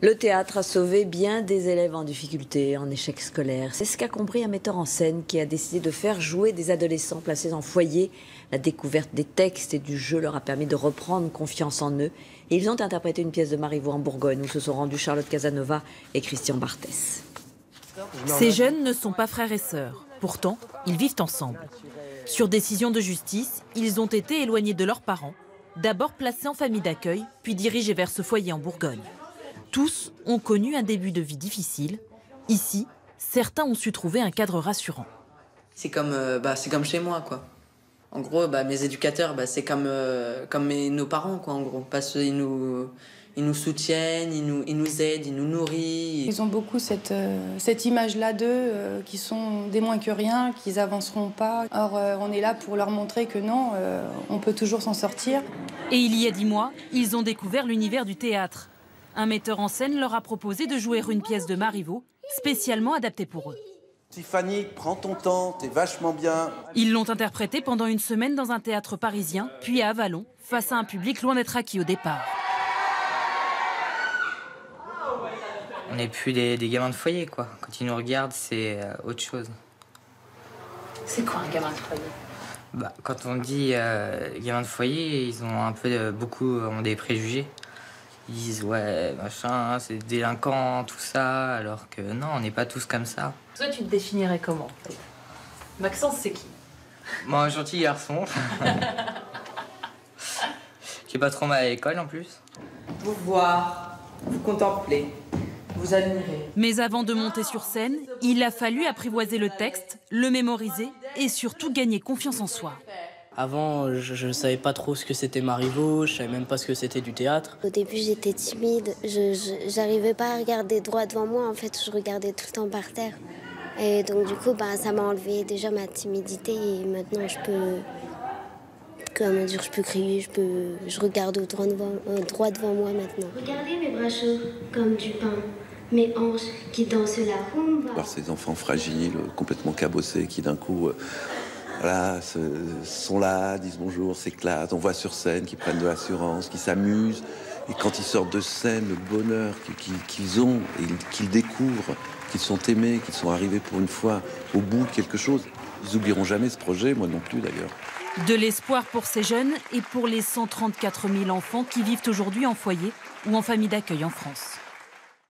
Le théâtre a sauvé bien des élèves en difficulté, en échec scolaire. C'est ce qu'a compris un metteur en scène qui a décidé de faire jouer des adolescents placés en foyer. La découverte des textes et du jeu leur a permis de reprendre confiance en eux. Et ils ont interprété une pièce de Marivaux en Bourgogne où se sont rendus Charlotte Casanova et Christian Barthès. Ces jeunes ne sont pas frères et sœurs. Pourtant, ils vivent ensemble. Sur décision de justice, ils ont été éloignés de leurs parents, d'abord placés en famille d'accueil, puis dirigés vers ce foyer en Bourgogne. Tous ont connu un début de vie difficile. Ici, certains ont su trouver un cadre rassurant. C'est comme chez moi, quoi. En gros, mes éducateurs, c'est comme nos parents, quoi, en gros. Parce qu'ils nous soutiennent, ils nous aident, ils nous nourrissent. Ils ont beaucoup cette image-là d'eux, qui sont des moins que rien, qu'ils avanceront pas. Or, on est là pour leur montrer que non, on peut toujours s'en sortir. Et il y a 10 mois, ils ont découvert l'univers du théâtre. Un metteur en scène leur a proposé de jouer une pièce de Marivaux, spécialement adaptée pour eux. Tiffany, prends ton temps, t'es vachement bien. Ils l'ont interprétée pendant une semaine dans un théâtre parisien, puis à Avallon, face à un public loin d'être acquis au départ. On n'est plus des gamins de foyer, quoi. Quand ils nous regardent, c'est autre chose. C'est quoi un gamin de foyer? Quand on dit gamins de foyer, ils ont un peu, beaucoup ont des préjugés. Ils disent ouais, machin, c'est délinquant, tout ça, alors que non, on n'est pas tous comme ça. Toi, tu te définirais comment, en fait? Maxence, c'est qui? Moi, un gentil garçon. Qui est pas trop mal à l'école, en plus. Vous voir, vous contempler, vous admirer. Mais avant de monter sur scène, il a fallu apprivoiser le texte, le mémoriser et surtout gagner confiance en soi. Avant, je ne savais pas trop ce que c'était Marivaux, je savais même pas ce que c'était du théâtre. Au début, j'étais timide, je n'arrivais pas à regarder droit devant moi, en fait, je regardais tout le temps par terre. Et donc du coup, ça m'a enlevé déjà ma timidité et maintenant je peux crier, je regarde droit devant moi maintenant. Regardez mes bras chauds comme du pain, mes hanches qui dansent la rumba. Voir ces enfants fragiles, complètement cabossés, qui d'un coup... sont là, disent bonjour, s'éclatent, on voit sur scène qu'ils prennent de l'assurance, qu'ils s'amusent. Et quand ils sortent de scène, le bonheur qu'ils ont et qu'ils découvrent, qu'ils sont aimés, qu'ils sont arrivés pour une fois au bout de quelque chose, ils n'oublieront jamais ce projet, moi non plus d'ailleurs. De l'espoir pour ces jeunes et pour les 134 000 enfants qui vivent aujourd'hui en foyer ou en famille d'accueil en France.